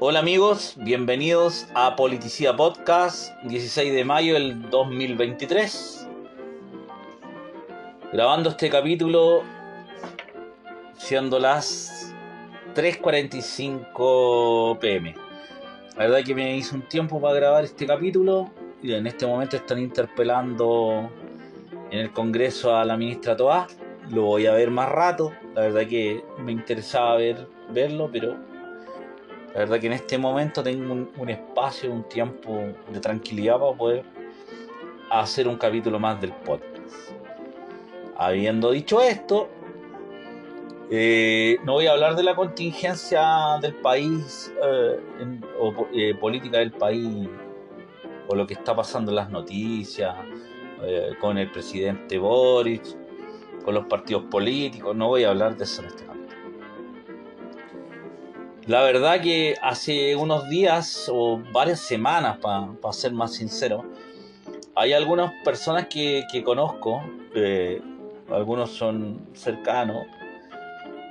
Hola amigos, bienvenidos a Politicía Podcast, 16 de mayo del 2023. Grabando este capítulo siendo las 3:45 pm. La verdad que me hizo un tiempo para grabar este capítulo y en este momento están interpelando en el Congreso a la ministra Toá. Lo voy a ver más rato, la verdad que me interesaba verlo, pero la verdad que en este momento tengo un espacio, un tiempo de tranquilidad para poder hacer un capítulo más del podcast. Habiendo dicho esto, no voy a hablar de la contingencia del país política del país o lo que está pasando en las noticias con el presidente Boric, con los partidos políticos. No voy a hablar de eso en este capítulo. La verdad que hace unos días o varias semanas, para ser más sincero, hay algunas personas que conozco, algunos son cercanos,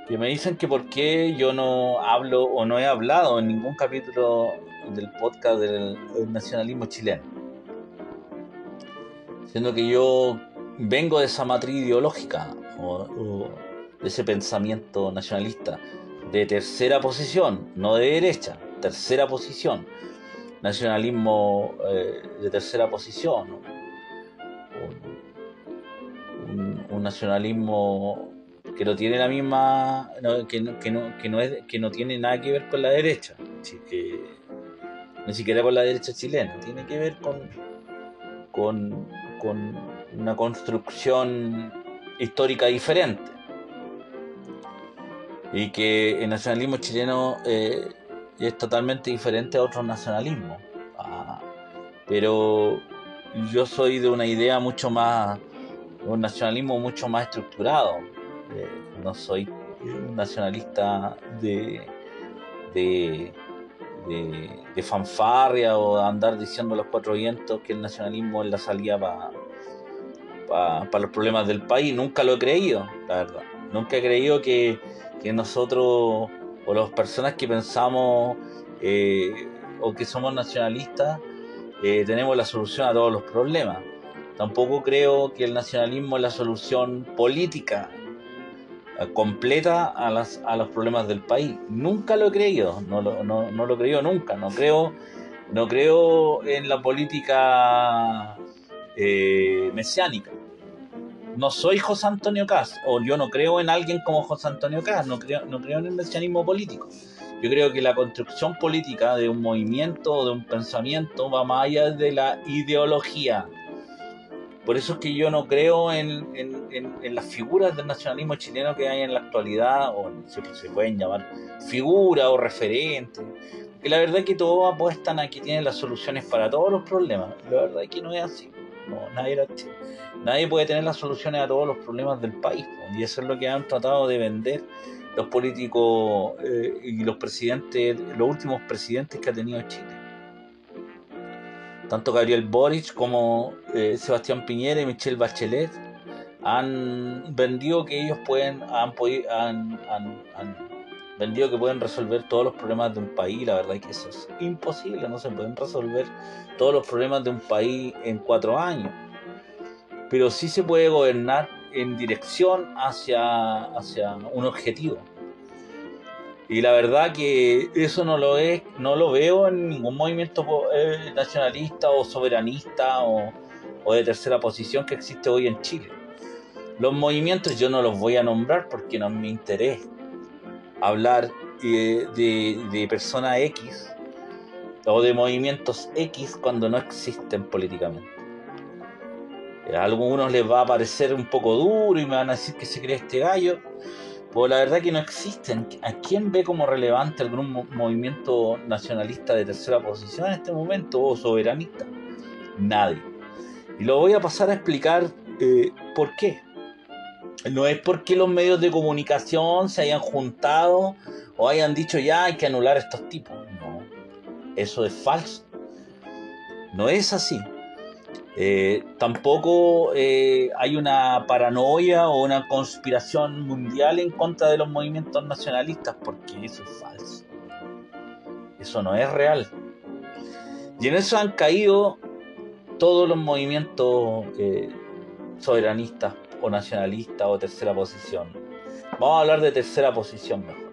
que me dicen que por qué yo no hablo o no he hablado en ningún capítulo del podcast del nacionalismo chileno. Siendo que yo vengo de esa matriz ideológica o de ese pensamiento nacionalista de tercera posición, no de derecha, tercera posición, nacionalismo de tercera posición, un nacionalismo que no tiene la misma, que no tiene nada que ver con la derecha, ni siquiera con la derecha chilena, tiene que ver con una construcción histórica diferente. Y que el nacionalismo chileno es totalmente diferente a otros nacionalismos. Pero yo soy de una idea mucho más, un nacionalismo mucho más estructurado. No soy un nacionalista de fanfarria o de andar diciendo a los cuatro vientos que el nacionalismo es la salida para los problemas del país. Nunca lo he creído, la verdad. Nunca he creído que nosotros o las personas que pensamos o que somos nacionalistas tenemos la solución a todos los problemas. Tampoco creo que el nacionalismo es la solución política completa a los problemas del país. Nunca lo he creído, no lo he creído nunca. No creo en la política mesiánica. No soy José Antonio Caz, o yo no creo en alguien como José Antonio Caz, no creo en el mesianismo político. Yo creo que la construcción política de un movimiento o de un pensamiento va más allá de la ideología. Por eso es que yo no creo en las figuras del nacionalismo chileno que hay en la actualidad, o se pueden llamar figuras o referentes, porque la verdad es que todos apuestan a que tienen las soluciones para todos los problemas. La verdad es que no es así. No, nadie puede tener las soluciones a todos los problemas del país, y eso es lo que han tratado de vender los políticos y los presidentes, los últimos presidentes que ha tenido Chile. Tanto Gabriel Boric como Sebastián Piñera y Michelle Bachelet han vendido que ellos han vendido que pueden resolver todos los problemas de un país. La verdad es que eso es imposible, no se pueden resolver todos los problemas de un país en 4 años, pero sí se puede gobernar en dirección hacia un objetivo. Y la verdad que eso no lo veo en ningún movimiento nacionalista o soberanista o de tercera posición que existe hoy en Chile. Los movimientos yo no los voy a nombrar porque no es mi interés hablar de personas X o de movimientos X cuando no existen políticamente. A algunos les va a parecer un poco duro y me van a decir que se cree este gallo, pues la verdad que no existen. ¿A quién ve como relevante algún movimiento nacionalista de tercera posición en este momento o soberanista? Nadie. Y lo voy a pasar a explicar por qué. No es porque los medios de comunicación se hayan juntado o hayan dicho ya hay que anular a estos tipos. No, eso es falso. No es así. Tampoco hay una paranoia o una conspiración mundial en contra de los movimientos nacionalistas, porque eso es falso. Eso no es real. Y en eso han caído todos los movimientos soberanistas o nacionalistas o tercera posición. Vamos a hablar de tercera posición mejor,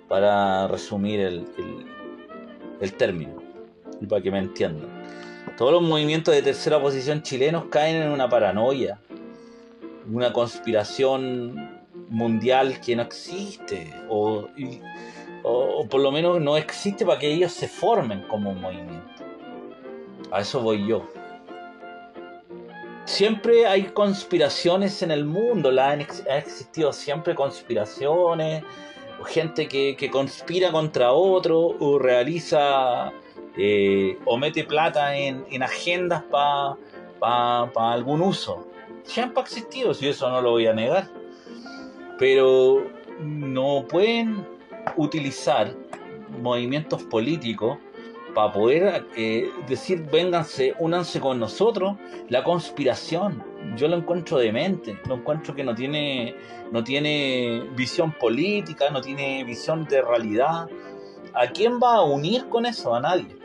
para resumir el término y para que me entiendan. Todos los movimientos de tercera posición chilenos caen en una paranoia, una conspiración mundial que no existe, o por lo menos no existe para que ellos se formen como un movimiento. A eso voy yo. Siempre hay conspiraciones en el mundo, ha existido siempre conspiraciones, o gente que conspira contra otro, o realiza o mete plata en agendas para algún uso. Siempre ha existido, si eso no lo voy a negar. Pero no pueden utilizar movimientos políticos para poder decir, vénganse, únanse con nosotros. La conspiración, yo lo encuentro demente, lo encuentro que no tiene visión política, no tiene visión de realidad. ¿A quién va a unir con eso? A nadie.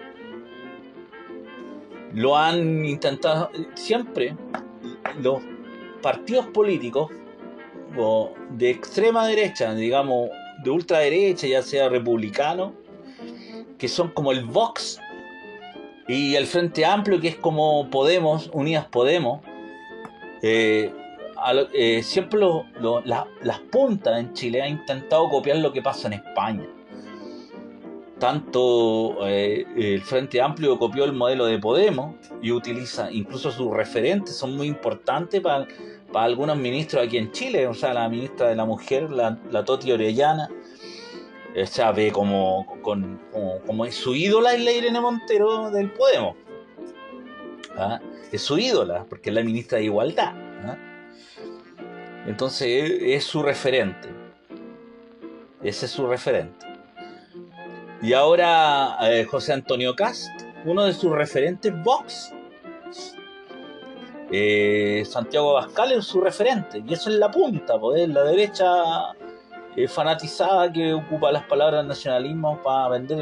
Lo han intentado siempre los partidos políticos de extrema derecha, digamos, de ultraderecha, ya sea republicano, que son como el Vox, y el Frente Amplio, que es como Podemos, Unidas Podemos. Siempre las puntas en Chile han intentado copiar lo que pasa en España. Tanto el Frente Amplio copió el modelo de Podemos y utiliza, incluso sus referentes son muy importantes para algunos ministros aquí en Chile. O sea, la ministra de la Mujer, la Toti Orellana, o sea, ve como es su ídola, es la Irene Montero del Podemos. ¿Ah? Es su ídola, porque es la ministra de Igualdad. ¿Ah? Entonces es su referente. Ese es su referente. Y ahora José Antonio Cast, uno de sus referentes, Vox. Santiago Abascal es su referente, y eso es la punta, pues, la derecha fanatizada que ocupa las palabras nacionalismo para vender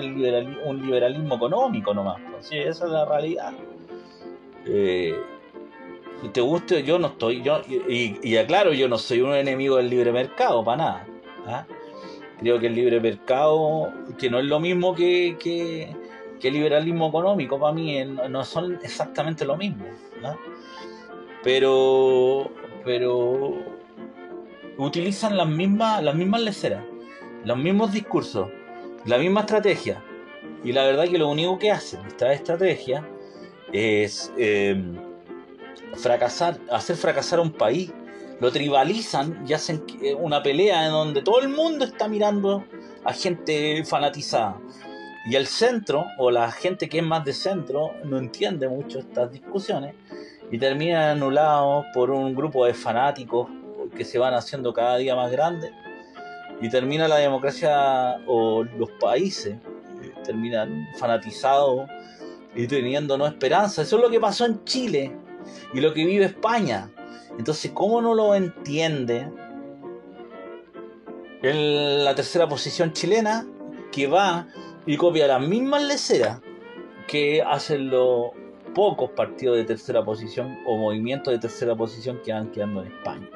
un liberalismo económico nomás. Pues, sí, esa es la realidad. Si te guste, yo no estoy, y aclaro, yo no soy un enemigo del libre mercado, para nada. ¿Ah? Creo que el libre mercado, que no es lo mismo que el liberalismo económico, para mí no son exactamente lo mismo, ¿no? Pero utilizan las mismas leceras, los mismos discursos, la misma estrategia. Y la verdad que lo único que hacen esta estrategia es hacer fracasar a un país. Lo tribalizan y hacen una pelea en donde todo el mundo está mirando a gente fanatizada. Y el centro, o la gente que es más de centro, no entiende mucho estas discusiones y terminan anulados por un grupo de fanáticos que se van haciendo cada día más grandes. Y termina la democracia, o los países terminan fanatizados y teniendo no esperanza. Eso es lo que pasó en Chile y lo que vive España. Entonces, ¿cómo no lo entiende la tercera posición chilena, que va y copia las mismas leceras que hacen los pocos partidos de tercera posición o movimientos de tercera posición que van quedando en España?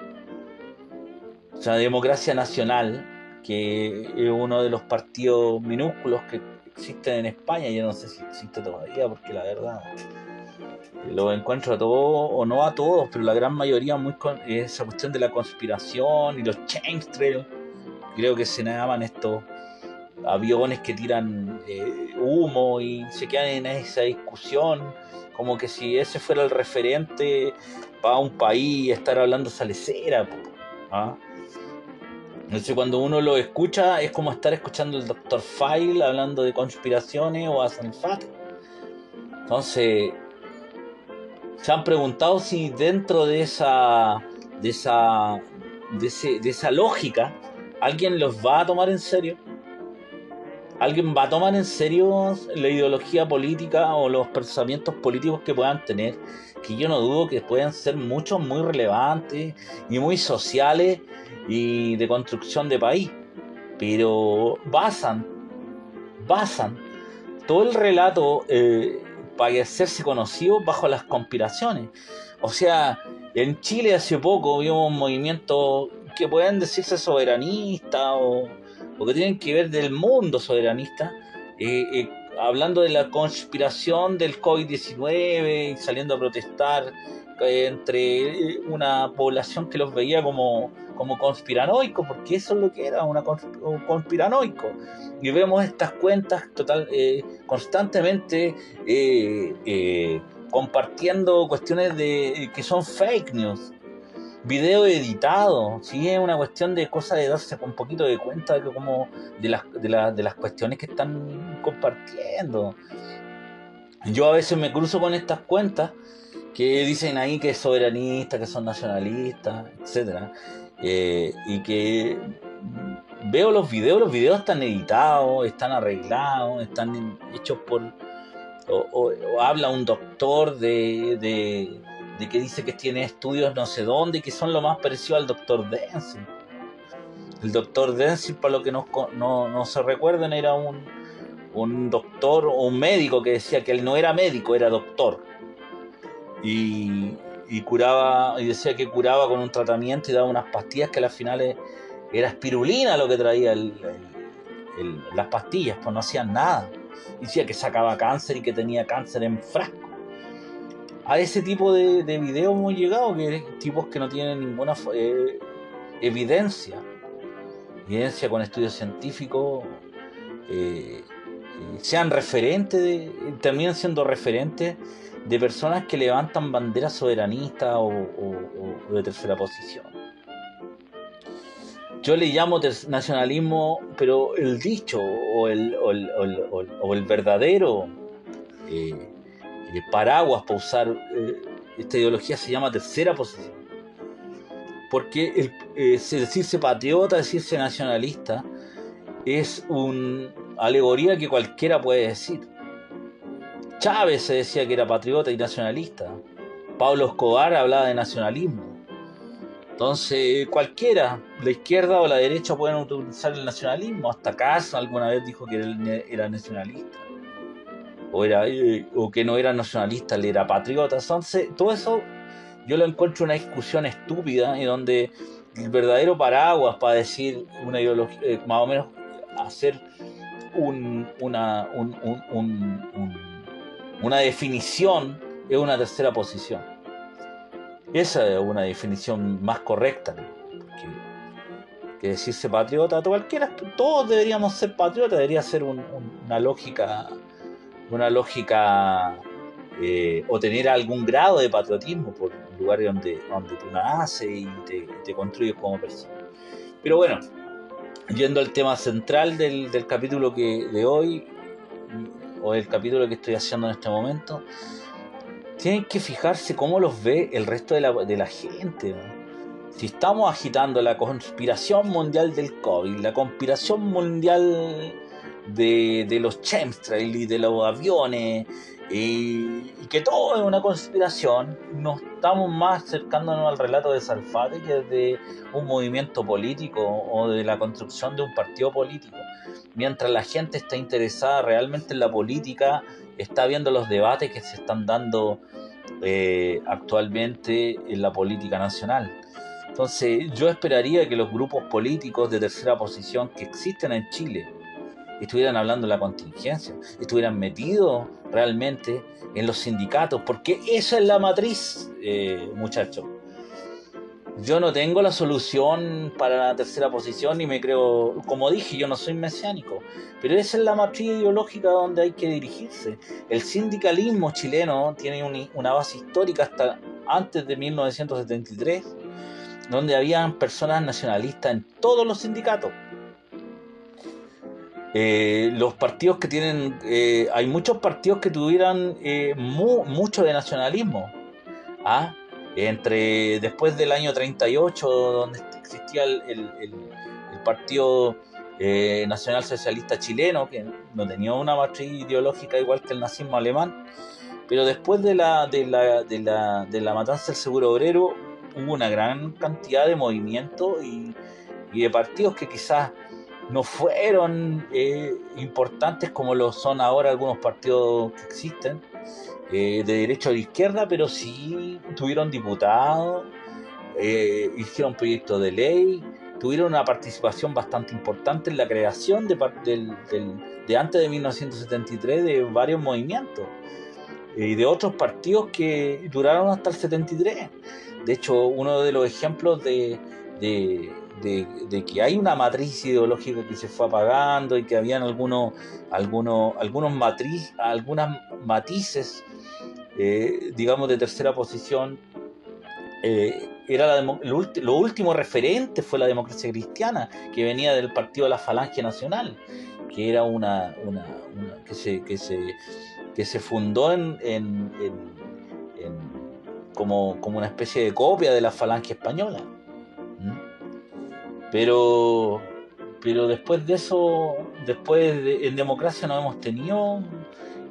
O sea, Democracia Nacional, que es uno de los partidos minúsculos que existen en España, yo no sé si existe todavía, porque la verdad lo encuentro a todos, o no a todos, pero la gran mayoría muy con esa cuestión de la conspiración y los chemtrails. Creo que se llaman estos aviones que tiran humo y se quedan en esa discusión, como que si ese fuera el referente para un país, estar hablando esa lecera. ¿Ah? Entonces, cuando uno lo escucha, es como estar escuchando el Dr. File hablando de conspiraciones o a Sanfat. Entonces, se han preguntado si dentro de esa lógica alguien los va a tomar en serio. ¿Alguien va a tomar en serio la ideología política o los pensamientos políticos que puedan tener? Que yo no dudo que puedan ser muchos, muy relevantes y muy sociales y de construcción de país. Pero basan basan todo el relato para hacerse conocido bajo las conspiraciones. O sea, en Chile hace poco vimos movimientos que pueden decirse soberanistas o que tienen que ver del mundo soberanista, hablando de la conspiración del COVID-19 y saliendo a protestar entre una población que los veía como conspiranoicos, porque eso es lo que era, un conspiranoico. Y vemos estas cuentas constantemente compartiendo cuestiones que son fake news, video editado, ¿sí? Es una cuestión de cosas de darse un poquito de cuenta de las cuestiones que están compartiendo. Yo a veces me cruzo con estas cuentas que dicen ahí que es soberanista, que son nacionalistas, etcétera, y que veo los videos están editados, están arreglados, están hechos por o habla un doctor de que dice que tiene estudios no sé dónde, que son lo más parecido al doctor Denzil. El doctor Denzil, para lo que no se recuerden, era un doctor o un médico que decía que él no era médico, era doctor. Y curaba, y decía que curaba con un tratamiento y daba unas pastillas que al final era espirulina lo que traía las pastillas, pues no hacían nada. Decía que sacaba cáncer y que tenía cáncer en frasco. A ese tipo de videos hemos llegado, que tipos que no tienen ninguna evidencia con estudios científicos, sean referentes, terminan siendo referentes de personas que levantan banderas soberanistas o de tercera posición. Yo le llamo nacionalismo, pero el dicho o el verdadero paraguas para usar esta ideología se llama tercera posición. Porque decirse patriota, decirse nacionalista, es una alegoría que cualquiera puede decir. Chávez se decía que era patriota y nacionalista. Pablo Escobar hablaba de nacionalismo. Entonces, cualquiera, la izquierda o la derecha, pueden utilizar el nacionalismo. Hasta Kass alguna vez dijo que él era nacionalista. O que no era nacionalista, él era patriota. Entonces, todo eso yo lo encuentro una discusión estúpida y donde el verdadero paraguas para decir una ideología, más o menos hacer una definición, es una tercera posición. Esa es una definición más correcta que decirse patriota. Todos deberíamos ser patriotas, debería ser una lógica o tener algún grado de patriotismo por el lugar donde tú naces y te construyes como persona. Pero bueno, yendo al tema central del capítulo de hoy, o el capítulo que estoy haciendo en este momento, tienen que fijarse cómo los ve el resto de la gente, ¿no? Si estamos agitando la conspiración mundial del COVID, la conspiración mundial de los chemtrails y de los aviones, y que todo es una conspiración, nos estamos más acercándonos al relato de Salfate que de un movimiento político o de la construcción de un partido político. Mientras la gente está interesada realmente en la política, está viendo los debates que se están dando actualmente en la política nacional. Entonces yo esperaría que los grupos políticos de tercera posición que existen en Chile estuvieran hablando de la contingencia, estuvieran metidos realmente en los sindicatos, porque esa es la matriz, muchachos. Yo no tengo la solución para la tercera posición y me creo, como dije, yo no soy mesiánico, pero esa es la matriz ideológica donde hay que dirigirse. El sindicalismo chileno tiene una base histórica hasta antes de 1973, donde habían personas nacionalistas en todos los sindicatos. Los partidos que tienen, hay muchos partidos que tuvieran mucho de nacionalismo. Después del año 38, donde existía el Partido Nacional Socialista Chileno, que no tenía una matriz ideológica igual que el nazismo alemán, pero después de la matanza del Seguro Obrero hubo una gran cantidad de movimientos y de partidos que quizás no fueron importantes como lo son ahora algunos partidos que existen, de derecha o de izquierda, pero sí tuvieron diputados, hicieron proyectos de ley, tuvieron una participación bastante importante en la creación de antes de 1973 de varios movimientos y de otros partidos que duraron hasta el 73. De hecho, uno de los ejemplos de que hay una matriz ideológica que se fue apagando y que habían algunos matices, digamos, de tercera posición, lo último referente fue la democracia cristiana, que venía del partido de la Falange Nacional, que era que se fundó como una especie de copia de la Falange española. ¿Mm? Pero, pero después de eso, en democracia no hemos tenido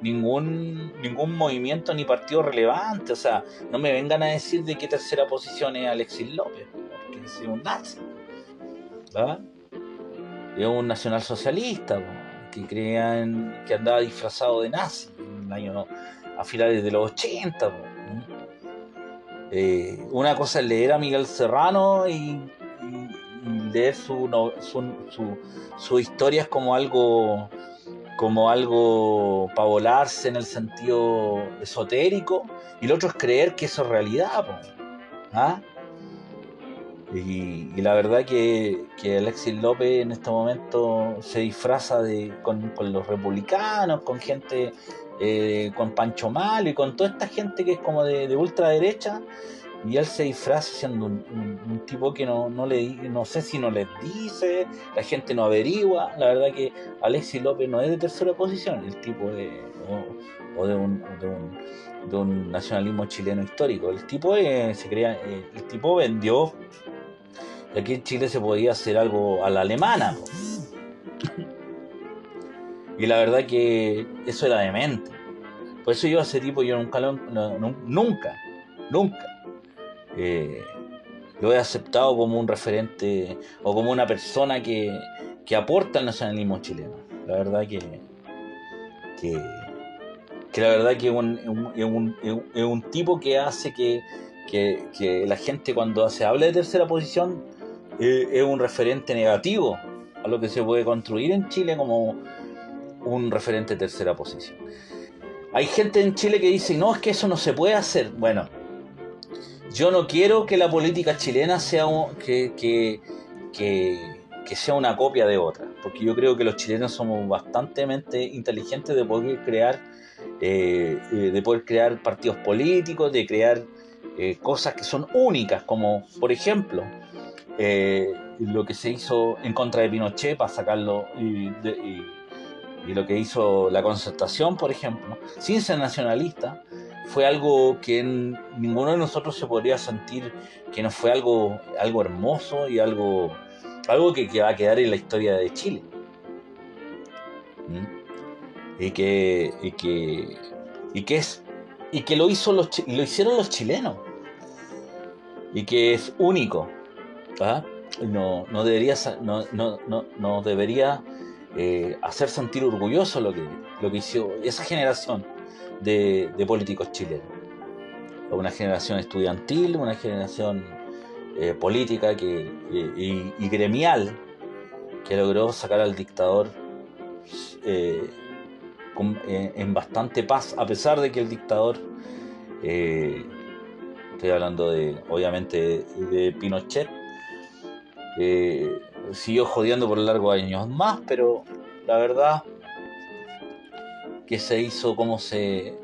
ningún movimiento ni partido relevante. O sea, no me vengan a decir de qué tercera posición es Alexis López, porque es un nazi, ¿verdad? Es un nacionalsocialista, que andaba disfrazado de nazi a finales de los 80. Una cosa es leer a Miguel Serrano y leer sus historias como algo para volarse en el sentido esotérico, y lo otro es creer que eso es realidad, ¿ah? Y la verdad que Alexis López en este momento se disfraza con los republicanos, con gente, con Pancho Malo y con toda esta gente que es como de ultraderecha, y él se disfraza siendo un tipo que no sé si no les dice, la gente no averigua. La verdad que Alexis López no es de tercera posición, el tipo o de un nacionalismo chileno histórico. El tipo el tipo vendió. Y aquí en Chile se podía hacer algo a la alemana, po. Y la verdad que eso era demente. Por eso yo a ese tipo yo nunca eh, lo he aceptado como un referente o como una persona que aporta al nacionalismo chileno. La verdad que, que la verdad que es un tipo que hace que la gente, cuando se habla de tercera posición, es un referente negativo a lo que se puede construir en Chile como un referente de tercera posición. Hay gente en Chile que dice, no, es que eso no se puede hacer. Bueno, yo no quiero que la política chilena sea que sea una copia de otra, porque yo creo que los chilenos somos bastante inteligentes de poder crear partidos políticos, de crear cosas que son únicas, como por ejemplo lo que se hizo en contra de Pinochet para sacarlo, y lo que hizo la Concertación, por ejemplo, sin ser nacionalista, fue algo que ninguno de nosotros se podría sentir que no fue algo hermoso y algo que va a quedar en la historia de Chile. ¿Mm? Y que lo hicieron los chilenos, y que es único. ¿Ah? No debería hacer sentir orgulloso lo que hizo esa generación de políticos chilenos. Una generación estudiantil, una generación política y gremial, que logró sacar al dictador en bastante paz, a pesar de que el dictador, estoy hablando obviamente de Pinochet, siguió jodiendo por largos años más, pero la verdad que se hizo como se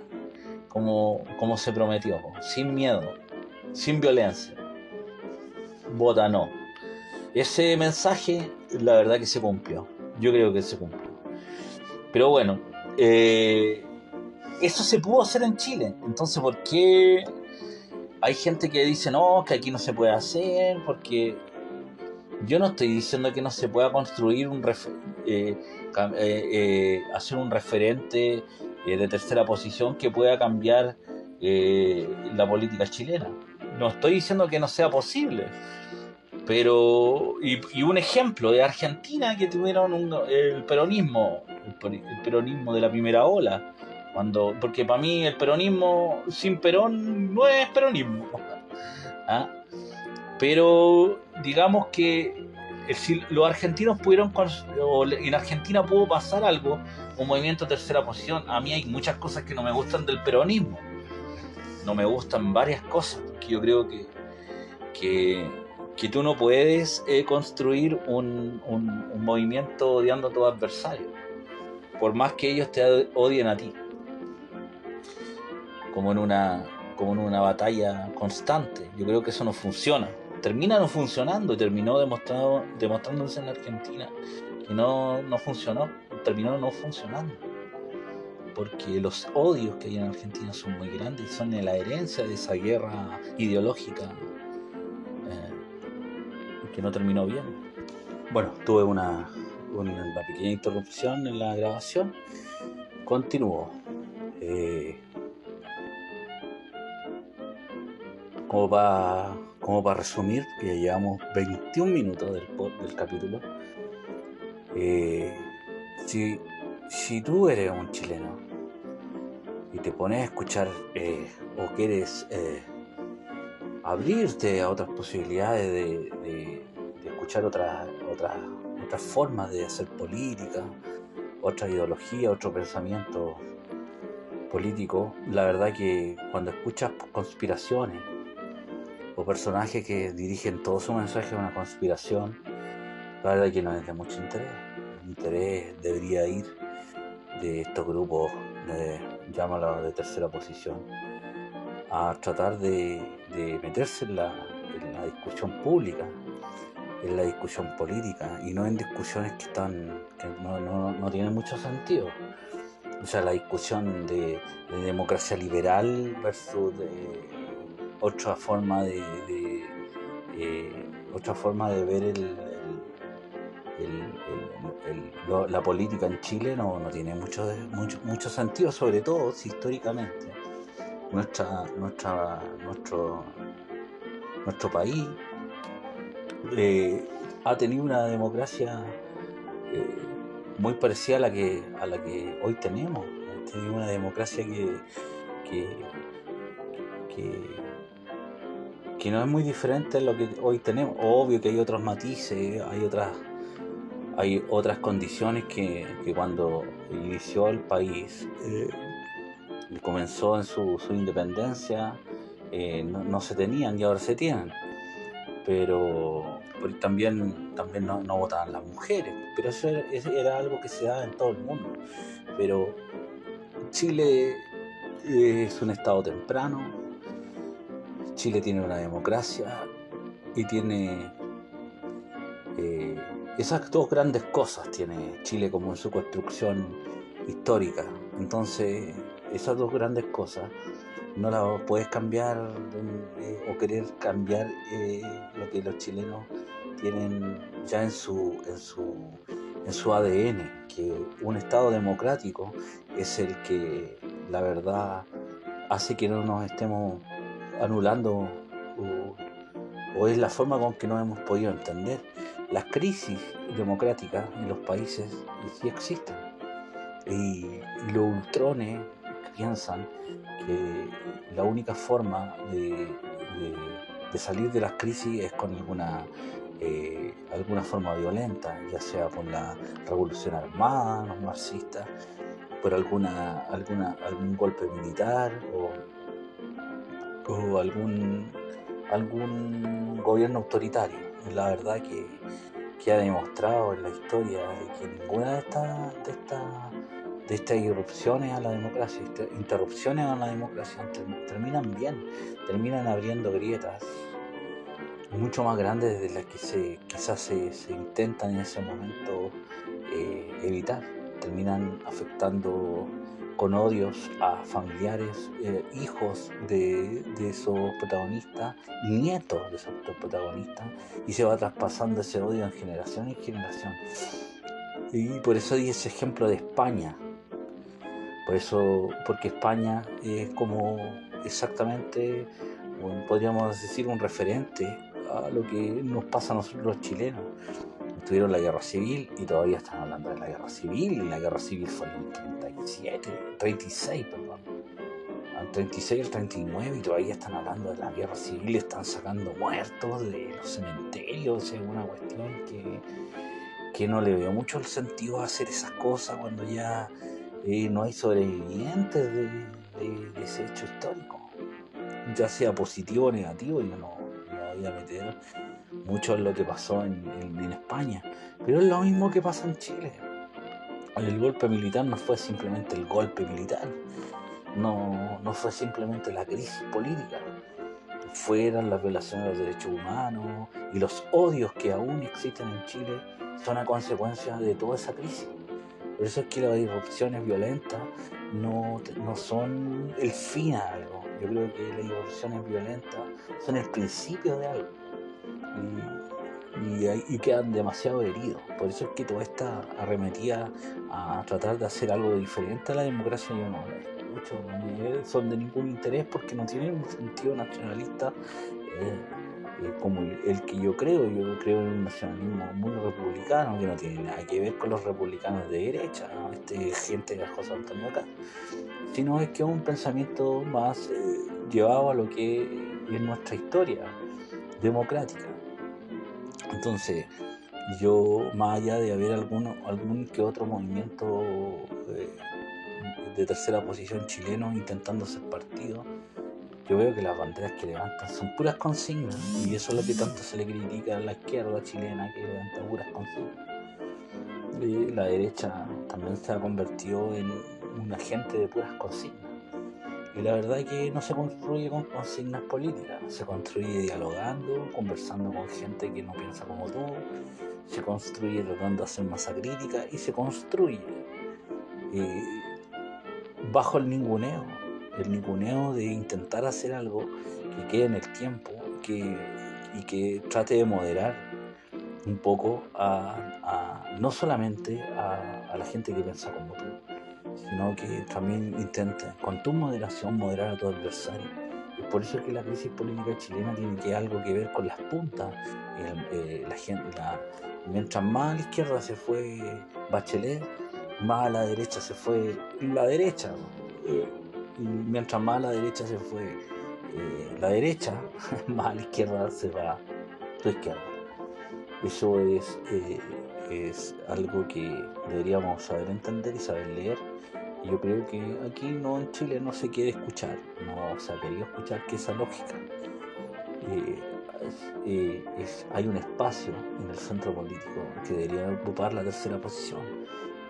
prometió, sin miedo, sin violencia. Vota no. Ese mensaje, la verdad que se cumplió. Yo creo que se cumplió. Pero bueno, eso se pudo hacer en Chile. Entonces, ¿por qué hay gente que dice no, que aquí no se puede hacer? Porque yo no estoy diciendo que no se pueda construir hacer un referente de tercera posición que pueda cambiar la política chilena. No estoy diciendo que no sea posible, Pero, y un ejemplo de Argentina que tuvieron el peronismo, el peronismo de la primera ola. Porque para mí el peronismo sin Perón no es peronismo. ¿Ah? Pero digamos que si los argentinos pudieron, o en Argentina pudo pasar algo, un movimiento de tercera posición. A mí hay muchas cosas que no me gustan del peronismo. No me gustan varias cosas, porque yo creo que tú no puedes construir un movimiento odiando a tu adversario, por más que ellos te odien a ti, como como en una batalla constante. Yo creo que eso no funciona. Termina no funcionando y terminó demostrándose en Argentina que no funcionó, terminó no funcionando. Porque los odios que hay en Argentina son muy grandes y son la herencia de esa guerra ideológica que no terminó bien. Bueno, tuve una pequeña interrupción en la grabación. Continúo. Como para resumir, que ya llevamos 21 minutos del capítulo. Si tú eres un chileno y te pones a escuchar o quieres abrirte a otras posibilidades de escuchar otras formas de hacer política, otra ideología, otro pensamiento político, la verdad que cuando escuchas conspiraciones o personajes que dirigen todo su mensaje a una conspiración, la verdad que no es de mucho interés. El interés debería ir de estos grupos, llámalo de tercera posición, a tratar de meterse en la discusión pública, en la discusión política, y no en discusiones que no tienen mucho sentido. O sea, la discusión de democracia liberal versus otra forma de ver la política en Chile no tiene mucho sentido, sobre todo si históricamente nuestro país ha tenido una democracia muy parecida a la que hoy tenemos. Ha tenido una democracia que no es muy diferente a lo que hoy tenemos. Obvio que hay otros matices, hay otras condiciones que cuando inició el país y comenzó en su independencia no se tenían y ahora se tienen. Pero también no votaban las mujeres, pero eso era algo que se daba en todo el mundo. Pero Chile es un estado temprano, Chile tiene una democracia y tiene esas dos grandes cosas tiene Chile como en su construcción histórica. Entonces esas dos grandes cosas no las puedes cambiar o querer cambiar lo que los chilenos tienen ya en su ADN, que un estado democrático es el que la verdad hace que no nos estemos anulando o es la forma con que nos hemos podido entender. Las crisis democráticas en los países sí existen y los ultrones piensan que la única forma de salir de las crisis es con alguna forma violenta, ya sea por la revolución armada, los marxistas, por algún golpe militar o algún gobierno autoritario. La verdad que ha demostrado en la historia que ninguna de estas irrupciones a la democracia, interrupciones a la democracia, terminan bien, terminan abriendo grietas mucho más grandes de las que quizás se intentan en ese momento evitar. Terminan afectando con odios a familiares, hijos de esos protagonistas, nietos de esos protagonistas, y se va traspasando ese odio en generación en generación. Y por eso di ese ejemplo de España. Porque España es como exactamente, podríamos decir, un referente a lo que nos pasa a nosotros los chilenos. Tuvieron la guerra civil y todavía están hablando de la guerra civil, y la guerra civil fue en el 36, perdón, al 36, al 39, y todavía están hablando de la guerra civil, están sacando muertos de los cementerios. Es una cuestión que no le veo mucho el sentido a hacer esas cosas cuando ya no hay sobrevivientes de ese hecho histórico, ya sea positivo o negativo. Yo no voy a meter mucho en lo que pasó en España, pero es lo mismo que pasa en Chile. El golpe militar no fue simplemente el golpe militar, no fue simplemente la crisis política, fueron las violaciones de los derechos humanos y los odios que aún existen en Chile son a consecuencia de toda esa crisis. Por eso es que las irrupciones violentas no son el fin a algo. Yo creo que las irrupciones violentas son el principio de algo y quedan demasiado heridos. Por eso es que toda esta arremetida a tratar de hacer algo diferente a la democracia, yo no escucho, no son de ningún interés, porque no tienen un sentido nacionalista como el que yo creo. Yo creo en un nacionalismo muy republicano, que no tiene nada que ver con los republicanos de derecha, ¿no? Gente de José Antonio acá, sino es que es un pensamiento más llevado a lo que es nuestra historia democrática. Entonces, yo, más allá de haber algún que otro movimiento de tercera posición chileno intentando ser partido, yo veo que las banderas que levantan son puras consignas, y eso es lo que tanto se le critica a la izquierda chilena, que levanta puras consignas. Y la derecha también se ha convertido en un agente de puras consignas. Y la verdad es que no se construye con consignas políticas, se construye dialogando, conversando con gente que no piensa como tú, se construye tratando de hacer masa crítica, y se construye bajo el ninguneo de intentar hacer algo que quede en el tiempo y que trate de moderar un poco no solamente a la gente que piensa como tú, sino que también intente con tu moderación moderar a tu adversario. Y por eso es que la crisis política chilena tiene algo que ver con las puntas. Mientras más a la izquierda se fue Bachelet, más a la derecha se fue la derecha, y mientras más a la derecha se fue la derecha, más a la izquierda se va tu izquierda. Eso es algo que deberíamos saber entender y saber leer. Y yo creo que aquí en Chile no se quiere escuchar, no se ha querido escuchar que esa lógica. Hay un espacio en el centro político que debería ocupar la tercera posición,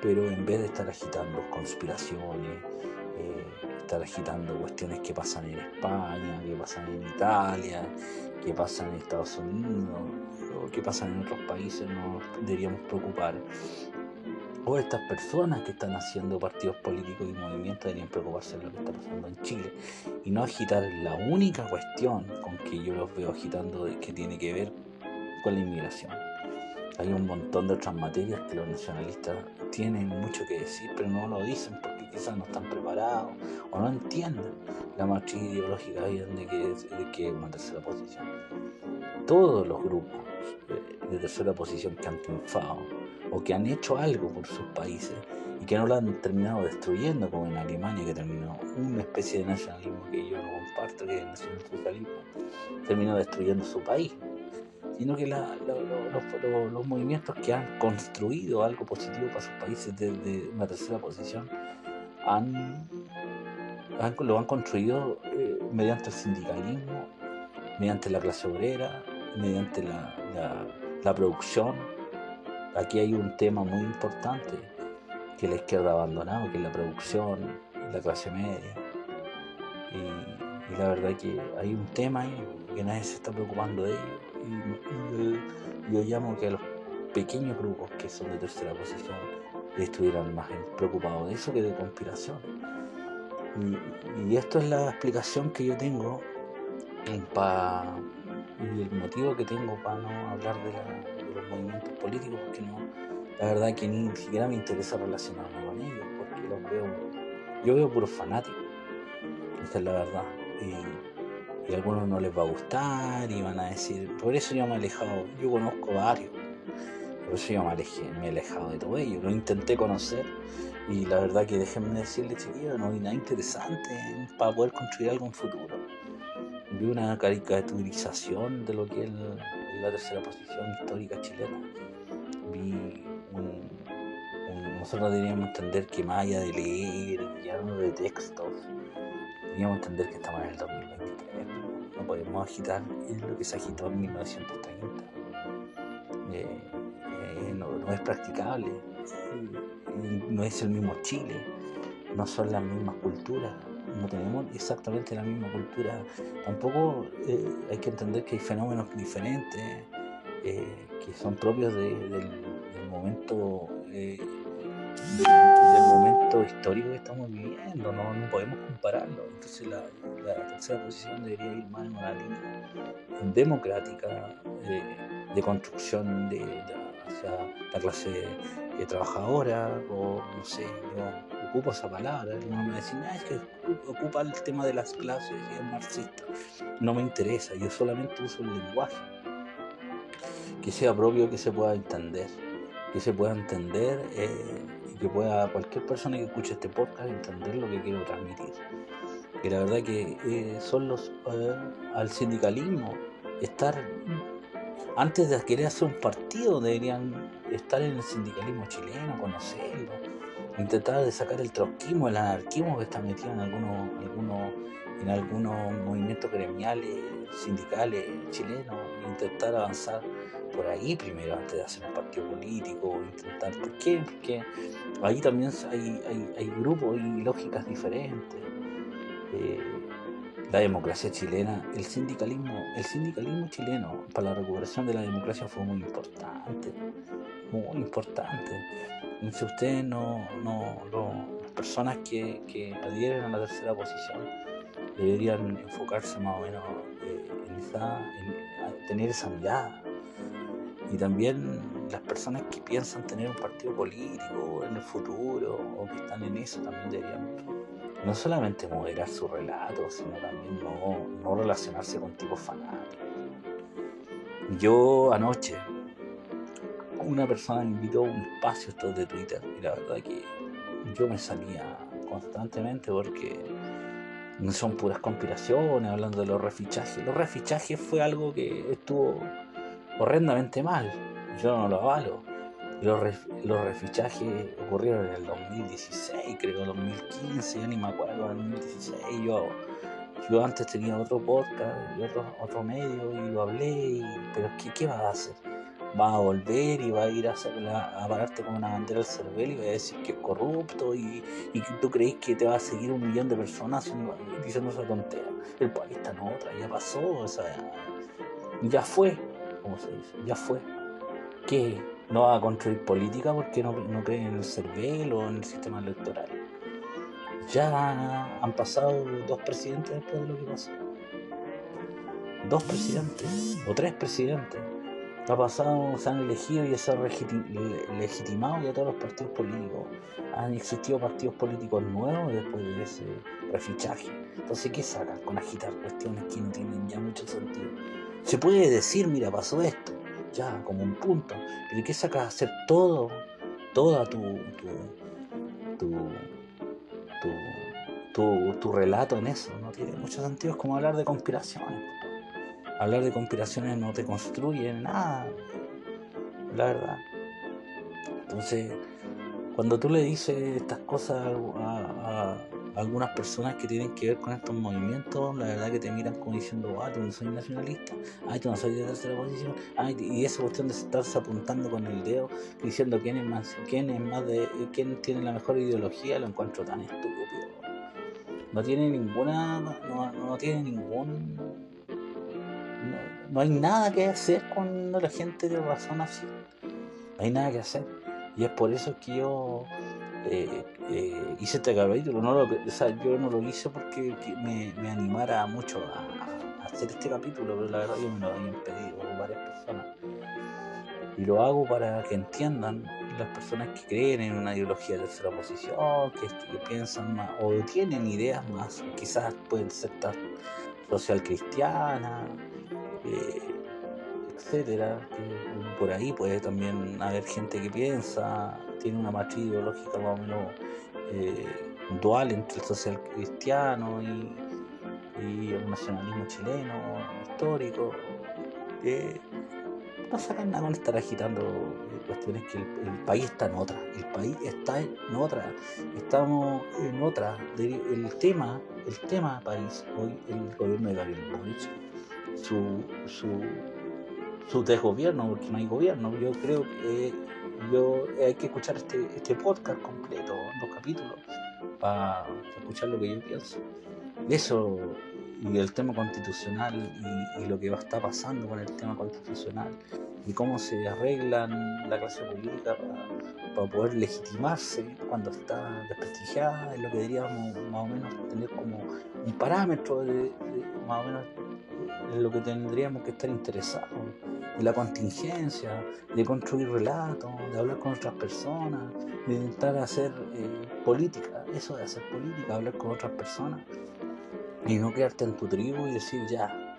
pero en vez de estar agitando conspiraciones, estar agitando cuestiones que pasan en España, que pasan en Italia, que pasan en Estados Unidos, o que pasan en otros países, nos deberíamos preocupar. O estas personas que están haciendo partidos políticos y movimientos deberían preocuparse de lo que está pasando en Chile y no agitar la única cuestión con que yo los veo agitando, que tiene que ver con la inmigración. Hay un montón de otras materias que los nacionalistas tienen mucho que decir, pero no lo dicen porque quizás no están preparados o no entienden la matriz ideológica de que es una tercera posición. Todos los grupos de tercera posición que han triunfado o que han hecho algo por sus países y que no lo han terminado destruyendo, como en Alemania, que terminó una especie de nacionalismo que yo no comparto, que es el nacionalsocialismo, terminó destruyendo su país, sino que los movimientos que han construido algo positivo para sus países desde una tercera posición lo han construido mediante el sindicalismo, mediante la clase obrera, mediante la producción. Aquí hay un tema muy importante que la izquierda ha abandonado, que es la producción, la clase media. Y la verdad que hay un tema ahí que nadie se está preocupando de ello. Y yo llamo que a los pequeños grupos que son de tercera posición estuvieran más preocupados de eso que de conspiración. Y esto es la explicación que yo tengo y el motivo que tengo para no hablar de los movimientos políticos, porque la verdad que ni siquiera me interesa relacionarme con ellos, porque yo veo puros fanáticos, esa es la verdad. y a algunos no les va a gustar y van a decir, por eso yo me he alejado, yo conozco varios, por eso yo me he alejado de todo ello, lo intenté conocer y la verdad que déjenme decirles, chiquillos, no vi nada interesante para poder construir algo en futuro. Vi una caricaturización de lo que es la tercera posición histórica chilena. Vi nosotros deberíamos entender que más allá de leer y llenarnos de textos, deberíamos entender que estamos en el 2023. No podemos agitar lo que se agitó en 1930. No es practicable. No es el mismo Chile. No son las mismas culturas. No tenemos exactamente la misma cultura. Tampoco hay que entender que hay fenómenos diferentes que son propios del momento del momento histórico que estamos viviendo. No podemos compararlo. Entonces la tercera posición debería ir más en una línea democrática de construcción hacia la clase trabajadora, o no sé, yo ocupo esa palabra, no me dicen, es que ocupa el tema de las clases y es marxista. No me interesa, yo solamente uso el lenguaje que sea propio, que se pueda entender y que pueda cualquier persona que escuche este podcast entender lo que quiero transmitir. Que la verdad que son al sindicalismo estar, antes de querer hacer un partido, deberían estar en el sindicalismo chileno, conocerlo, intentar de sacar el trotskismo, el anarquismo que está metido en algunos movimientos gremiales, sindicales chilenos, intentar avanzar por ahí primero antes de hacer un partido político, intentar, ¿por qué? Porque ahí también hay grupos y lógicas diferentes. La democracia chilena, el sindicalismo chileno para la recuperación de la democracia fue muy importante. Si ustedes las personas que adhieren a la tercera posición deberían enfocarse más o menos en tener esa mirada. Y también las personas que piensan tener un partido político en el futuro o que están en eso también deberían no solamente moderar su relato, sino también no relacionarse con tipos fanáticos. Yo anoche, una persona me invitó a un espacio estos de Twitter y la verdad que yo me salía constantemente porque no son puras conspiraciones hablando de los refichajes. Los refichajes fue algo que estuvo horrendamente mal, yo no lo avalo. Los refichajes ocurrieron en el 2016, creo, 2015, ya ni me acuerdo, 2016. Yo antes tenía otro podcast y otro medio y lo hablé, pero ¿qué vas a hacer? ¿Vas a volver y vas a ir a pararte con una bandera al cervel y vas a decir que es corrupto y que tú crees que te va a seguir 1 millón de personas diciendo esa tontera? El país está en otra, ya pasó, o sea, ya fue, como se dice, ya fue. ¿Qué? ¿No va a construir política porque no creen en el cervel o en el sistema electoral? Ya han pasado 2 presidentes después de lo que pasó. 2 presidentes o 3 presidentes. Ha pasado, se han elegido y se han legitimado ya todos los partidos políticos. Han existido partidos políticos nuevos después de ese refichaje. Entonces, ¿qué sacan con agitar cuestiones que no tienen ya mucho sentido? Se puede decir, mira, pasó esto, ya, como un punto. Pero ¿qué sacas hacer toda tu relato en eso? No tiene mucho sentido. Es como hablar de conspiraciones. Hablar de conspiraciones no te construye nada, la verdad. Entonces, cuando tú le dices estas cosas a algunas personas que tienen que ver con estos movimientos, la verdad que te miran como diciendo, tú no soy nacionalista, tú no soy de tercera posición, y esa cuestión de estarse apuntando con el dedo, diciendo quién tiene la mejor ideología, lo encuentro tan estúpido. No tiene ninguna, no tiene ningún... No hay nada que hacer cuando la gente de razón así. No hay nada que hacer. Y es por eso que yo hice este capítulo. Yo no lo hice porque me animara mucho a hacer este capítulo, pero la verdad yo me lo habían pedido varias personas. Y lo hago para que entiendan las personas que creen en una ideología de tercera posición, que piensan más o tienen ideas más, quizás pueden ser social cristiana, etcétera. Que por ahí puede también haber gente que piensa, tiene una matriz ideológica más o menos dual entre el social cristiano y el nacionalismo chileno histórico. No sacan nada con estar agitando cuestiones que el país está en otra. El país está en otra. Estamos en otra. El tema país, hoy el gobierno de Gabriel Boric, su desgobierno, porque no hay gobierno. Yo creo que hay que escuchar este podcast completo, 2 capítulos, para escuchar lo que yo pienso. Eso, y el tema constitucional y lo que está pasando con el tema constitucional y cómo se arreglan la clase política para poder legitimarse cuando está desprestigiada, es lo que deberíamos más o menos tener como un parámetro de más o menos en lo que tendríamos que estar interesados, de la contingencia, de construir relatos, de hablar con otras personas, de intentar hacer política. Eso de hacer política, hablar con otras personas y no quedarte en tu tribu y decir ya,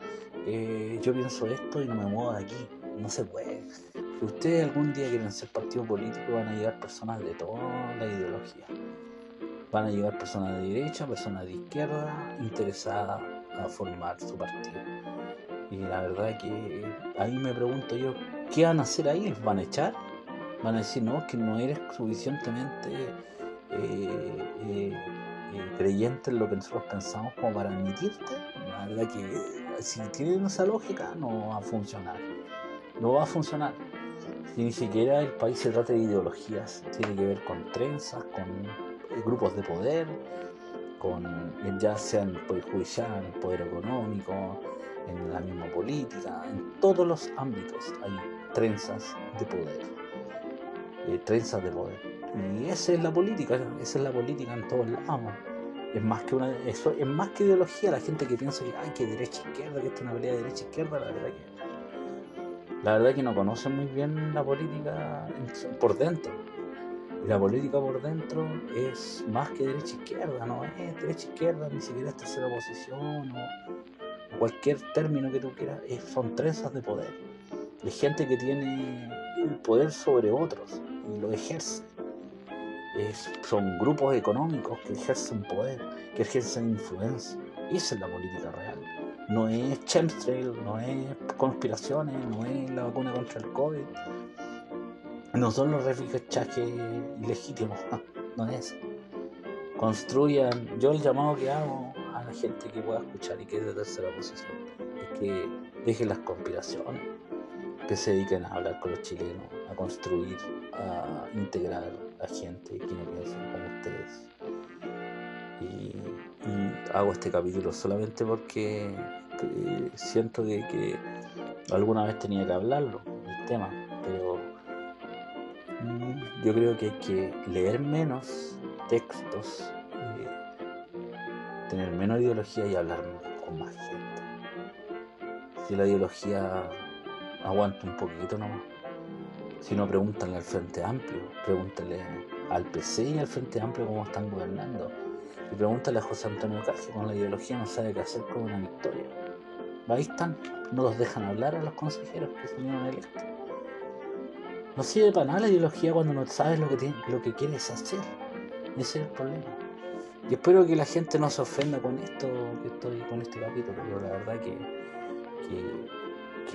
yo pienso esto y no me muevo de aquí. No se puede. Si ustedes algún día quieren ser partido político, van a llegar personas de toda la ideología. Van a llegar personas de derecha, personas de izquierda, interesadas a formar su partido. Y la verdad que ahí me pregunto yo, ¿qué van a hacer ahí? ¿Les van a echar? Van a decir, no, que no eres suficientemente creyente en lo que nosotros pensamos como para admitirte. La verdad que si tienen esa lógica no va a funcionar. No va a funcionar. Si ni siquiera el país se trata de ideologías, tiene que ver con trenzas, con grupos de poder, con ya sea en el poder judicial, en el poder económico, en la misma política, en todos los ámbitos hay trenzas de poder. Trenzas de poder. Y esa es la política en todos lados. Es más que ideología. La gente que piensa que derecha izquierda, que esto es una pelea de derecha izquierda, la verdad que no conocen muy bien la política por dentro. Y la política por dentro es más que derecha izquierda, no es derecha izquierda, ni siquiera es tercera posición o cualquier término que tú quieras, son trenzas de poder. De gente que tiene el poder sobre otros y lo ejerce. Son grupos económicos que ejercen poder, que ejercen influencia. Esa es la política real. No es chemtrail, no es conspiraciones, no es la vacuna contra el COVID, no son los refichajes ilegítimos, no es eso. Construyan. Yo el llamado que hago a la gente que pueda escuchar y que es de tercera posición es que dejen las conspiraciones, que se dediquen a hablar con los chilenos, a construir, a integrar a gente que no piensa como ustedes. Y hago este capítulo solamente porque siento que alguna vez tenía que hablarlo, el tema, pero yo creo que hay que leer menos textos, tener menos ideología y hablar con más gente. Si la ideología aguanta un poquito nomás. Si no, pregúntale al Frente Amplio, pregúntale al PC y al Frente Amplio cómo están gobernando. Y pregúntale a José Antonio Caz, que con la ideología no sabe qué hacer con una victoria. Ahí están, no los dejan hablar a los consejeros que se vinieron electos. No sirve para nada la ideología cuando no sabes lo que quieres hacer. Ese es el problema. Y espero que la gente no se ofenda con esto, que estoy con este capítulo, pero la verdad que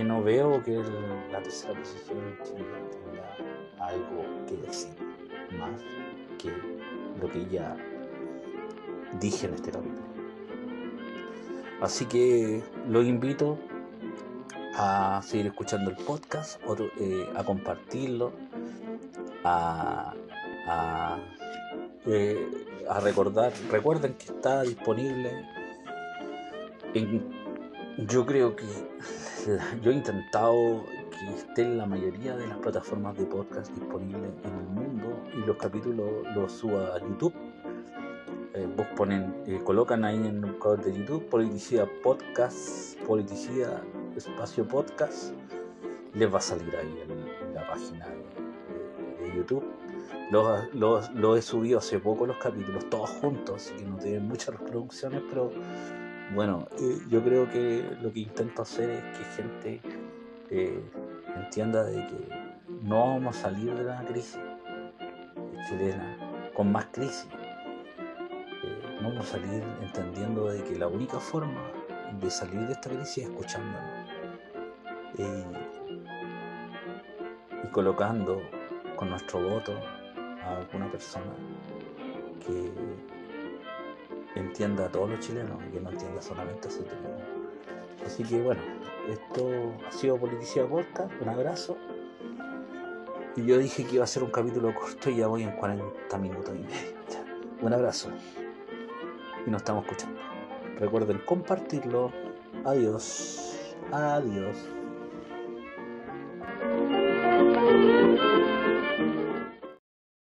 no veo que la tercera posición en Chile tenga algo que decir más que lo que ya dije en este capítulo. Así que los invito a seguir escuchando el podcast, a compartirlo, a recuerden que está disponible yo creo que yo he intentado que esté en la mayoría de las plataformas de podcast disponibles en el mundo y los capítulos los subo a YouTube. Vos colocan ahí en el buscador de YouTube Politicida Podcast, Politicida espacio podcast, les va a salir ahí en la página de YouTube. Los he subido hace poco los capítulos, todos juntos, así que no tienen muchas reproducciones, pero Bueno, yo creo que lo que intento hacer es que gente eh, entienda de que no vamos a salir de la crisis chilena con más crisis. No vamos a salir entendiendo de que la única forma de salir de esta crisis es escuchándonos y, y colocando con nuestro voto a alguna persona que entienda a todos los chilenos y que no entienda solamente a su tribu. Así que bueno, esto ha sido Politicidad Corta, un abrazo. Y yo dije que iba a ser un capítulo corto y ya voy en 40 minutos y medio. Un abrazo y nos estamos escuchando. Recuerden compartirlo. Adiós. Adiós.